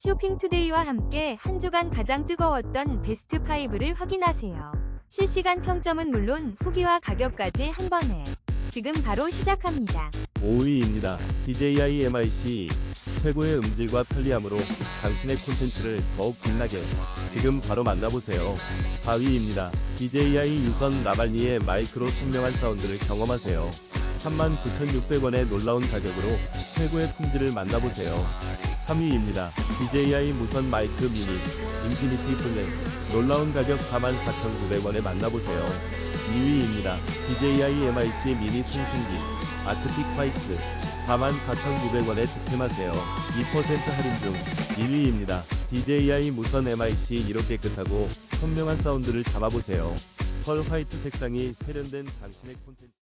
쇼핑투데이와 함께 한 주간 가장 뜨거웠던 베스트 5를 확인하세요. 실시간 평점은 물론 후기와 가격까지 한 번에. 지금 바로 시작합니다. 5위입니다. DJI MIC 최고의 음질과 편리함으로 당신의 콘텐츠를 더욱 빛나게. 지금 바로 만나보세요. 4위입니다. DJI 유선 나발리의 마이크로 선명한 사운드를 경험하세요. 39,600원의 놀라운 가격으로 최고의 품질을 만나보세요. 3위입니다. DJI 무선 마이크 미니 인피니티 플랜 놀라운 가격 44,900원에 만나보세요. 2위입니다. DJI MIC 미니 송신기 아크틱 화이트 44,900원에 득템하세요. 2% 할인 중. 1위입니다. DJI 무선 MIC 이렇게 깨끗하고 선명한 사운드를 담아보세요. 펄 화이트 색상이 세련된 당신의 콘텐츠